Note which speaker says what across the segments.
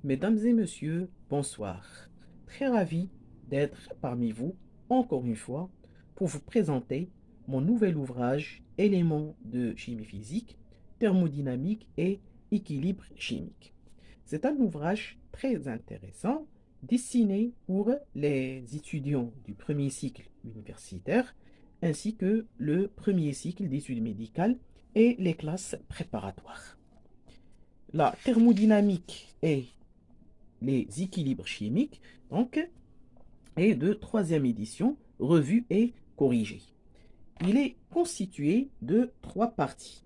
Speaker 1: Mesdames et messieurs, bonsoir. Très ravi d'être parmi vous encore une fois pour vous présenter mon nouvel ouvrage Éléments de chimie physique, thermodynamique et équilibre chimique. C'est un ouvrage très intéressant destiné pour les étudiants du premier cycle universitaire ainsi que le premier cycle d'études médicales et les classes préparatoires. La thermodynamique et les équilibres chimiques, donc, et de troisième édition, revue et corrigée. Il est constitué de trois parties.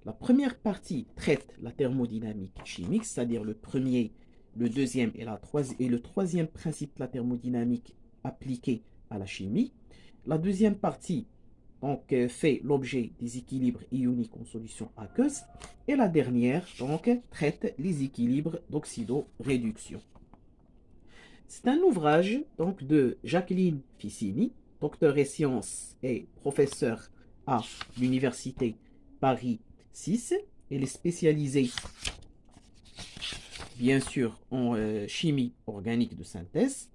Speaker 1: La première partie traite la thermodynamique chimique, c'est-à-dire le premier, le deuxième et le troisième principe de la thermodynamique appliqué à la chimie. La deuxième partie fait l'objet des équilibres ioniques en solution aqueuse. Et la dernière traite les équilibres d'oxydoréduction. C'est un ouvrage de Jacqueline Ficini, docteur et sciences et professeure à l'université Paris 6. Elle est spécialisée bien sûr en chimie organique de synthèse.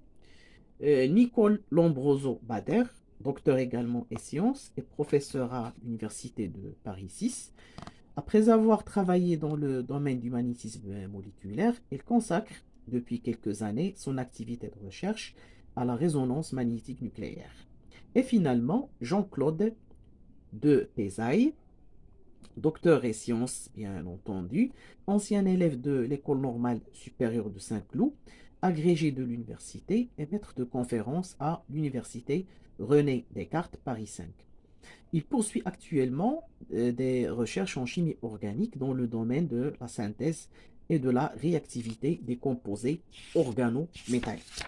Speaker 1: Nicole Lombroso-Bader, docteur également et sciences et professeur à l'université de Paris 6. Après avoir travaillé dans le domaine du magnétisme moléculaire, elle consacre depuis quelques années son activité de recherche à la résonance magnétique nucléaire. Et finalement, Jean-Claude de Pézaille, docteur et sciences bien entendu, ancien élève de l'école normale supérieure de Saint-Cloud, agrégé de l'université et maître de conférence à l'université René Descartes Paris 5. Il poursuit actuellement des recherches en chimie organique dans le domaine de la synthèse et de la réactivité des composés organométalliques.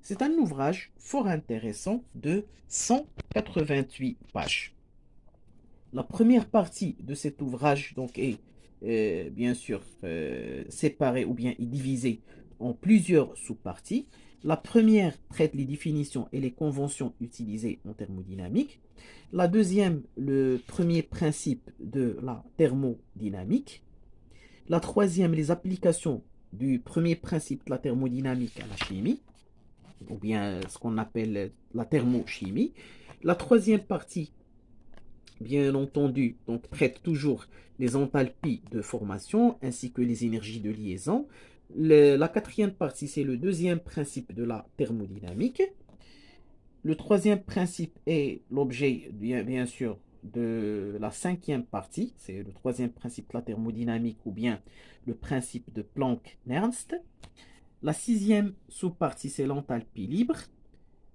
Speaker 1: C'est un ouvrage fort intéressant de 188 pages. La première partie de cet ouvrage est bien sûr séparée ou bien est divisée en plusieurs sous-parties. La première traite les définitions et les conventions utilisées en thermodynamique. La deuxième, le premier principe de la thermodynamique. La troisième, les applications du premier principe de la thermodynamique à la chimie, ou bien ce qu'on appelle la thermochimie. La troisième partie, bien entendu, traite toujours les enthalpies de formation ainsi que les énergies de liaison. La quatrième partie, c'est le deuxième principe de la thermodynamique. Le troisième principe est l'objet, bien sûr, de la cinquième partie. C'est le troisième principe de la thermodynamique ou bien le principe de Planck-Nernst. La sixième sous-partie, c'est l'enthalpie libre.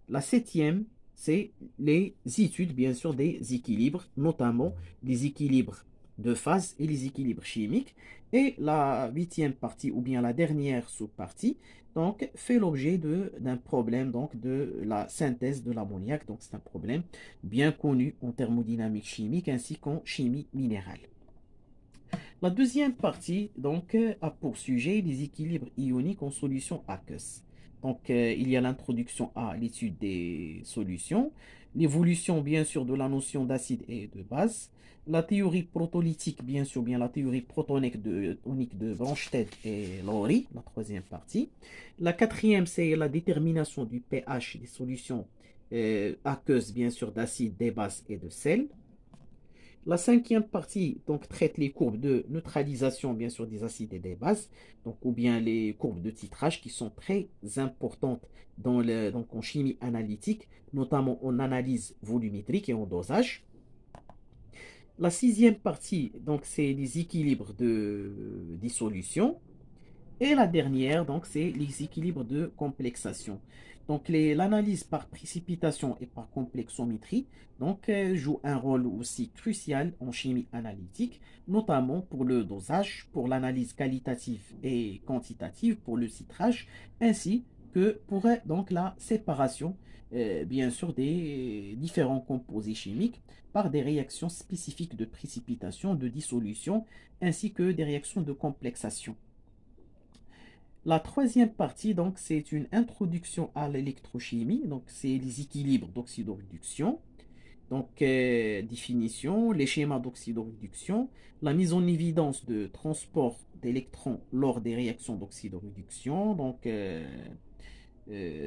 Speaker 1: La septième, c'est les études, bien sûr, des équilibres, notamment les équilibres de phase et les équilibres chimiques. Et la huitième partie, ou bien la dernière sous-partie, fait l'objet d'un problème de la synthèse de l'ammoniac. Donc, c'est un problème bien connu en thermodynamique chimique ainsi qu'en chimie minérale. La deuxième partie a pour sujet les équilibres ioniques en solution aqueuse. Il y a l'introduction à l'étude des solutions, l'évolution bien sûr de la notion d'acide et de base, la théorie protolytique bien sûr, bien la théorie protonique de Bronsted et Lowry, la troisième partie. La quatrième, c'est la détermination du pH des solutions aqueuses bien sûr d'acide, des bases et de sel. La cinquième partie traite les courbes de neutralisation, bien sûr, des acides et des bases, ou bien les courbes de titrage qui sont très importantes en chimie analytique, notamment en analyse volumétrique et en dosage. La sixième partie, c'est les équilibres de dissolution. Et la dernière, c'est les équilibres de complexation. L'analyse par précipitation et par complexométrie joue un rôle aussi crucial en chimie analytique, notamment pour le dosage, pour l'analyse qualitative et quantitative, pour le titrage, ainsi que pour la séparation, bien sûr, des différents composés chimiques par des réactions spécifiques de précipitation, de dissolution, ainsi que des réactions de complexation. La troisième partie, c'est une introduction à l'électrochimie, c'est les équilibres d'oxydoréduction. Donc, définition, les schémas d'oxydoréduction, la mise en évidence de transport d'électrons lors des réactions d'oxydoréduction. Donc,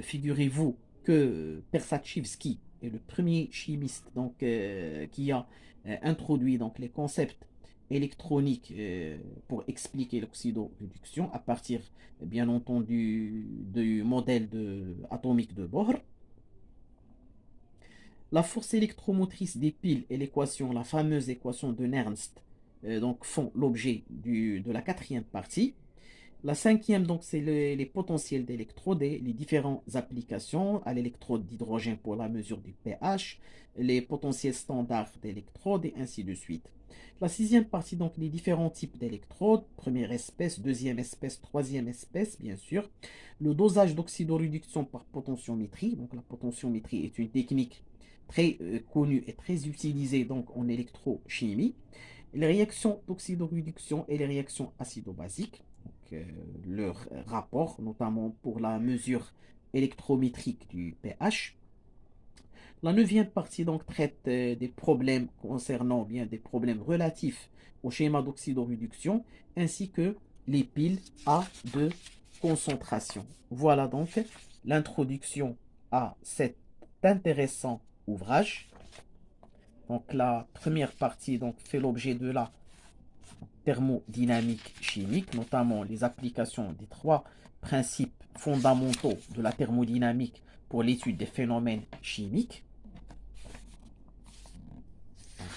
Speaker 1: figurez-vous que Persachevski est le premier chimiste donc, qui a introduit donc, les concepts électroniques pour expliquer l'oxydoréduction à partir, bien entendu, du modèle atomique de Bohr. La force électromotrice des piles et l'équation, la fameuse équation de Nernst, donc font l'objet de la quatrième partie. La cinquième, donc, c'est les potentiels d'électrodes et les différentes applications à l'électrode d'hydrogène pour la mesure du pH, les potentiels standards d'électrodes et ainsi de suite. La sixième partie, donc, les différents types d'électrodes, première espèce, deuxième espèce, troisième espèce, bien sûr. Le dosage d'oxydoréduction par potentiométrie. Donc, la potentiométrie est une technique très connue et très utilisée donc, en électrochimie. Les réactions d'oxydoréduction et les réactions acido-basiques, leur rapport, notamment pour la mesure électrométrique du pH. La neuvième partie donc traite des problèmes concernant bien des problèmes relatifs au schéma d'oxydoréduction ainsi que les piles à de concentration. Voilà donc l'introduction à cet intéressant ouvrage. Donc la première partie donc, fait l'objet de la thermodynamique chimique, notamment les applications des trois principes fondamentaux de la thermodynamique pour l'étude des phénomènes chimiques,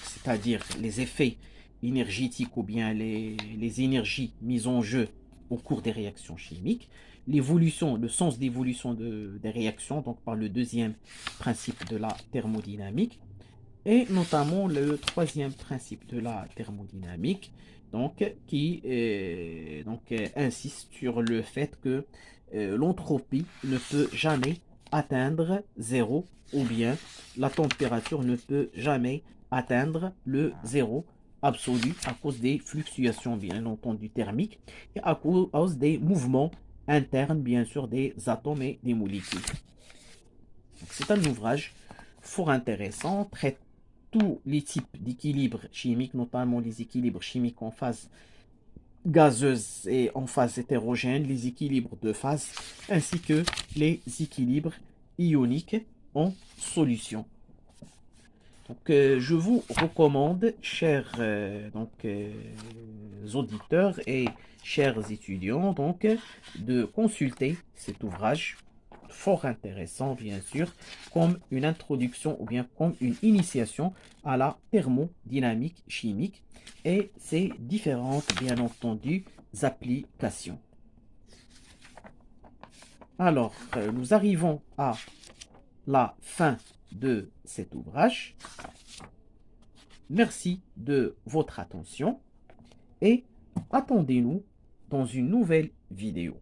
Speaker 1: c'est-à-dire les effets énergétiques ou bien les énergies mises en jeu au cours des réactions chimiques, l'évolution, le sens d'évolution des réactions, donc par le deuxième principe de la thermodynamique, et notamment le troisième principe de la thermodynamique, donc, qui insiste sur le fait que l'entropie ne peut jamais atteindre zéro, ou bien la température ne peut jamais atteindre le zéro absolu à cause des fluctuations, bien entendu, thermiques, et à cause des mouvements internes, bien sûr, des atomes et des molécules. C'est un ouvrage fort intéressant, traite tous les types d'équilibres chimiques, notamment les équilibres chimiques en phase gazeuse et en phase hétérogène, les équilibres de phase, ainsi que les équilibres ioniques en solution. Donc, je vous recommande, chers auditeurs et chers étudiants, donc, de consulter cet ouvrage fort intéressant, bien sûr, comme une introduction ou bien comme une initiation à la thermodynamique chimique et ses différentes, bien entendu, applications. Alors, nous arrivons à la fin de cet ouvrage. Merci de votre attention et attendez-nous dans une nouvelle vidéo.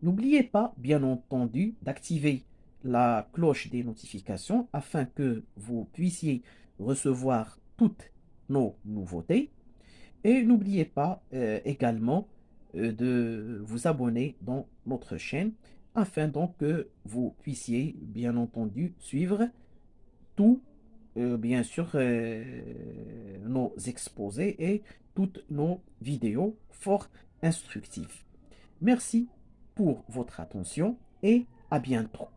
Speaker 1: N'oubliez pas, bien entendu, d'activer la cloche des notifications afin que vous puissiez recevoir toutes nos nouveautés. Et n'oubliez pas également de vous abonner dans notre chaîne afin donc que vous puissiez, bien entendu, suivre tout, bien sûr, nos exposés et toutes nos vidéos fort instructives. Merci pour votre attention et à bientôt.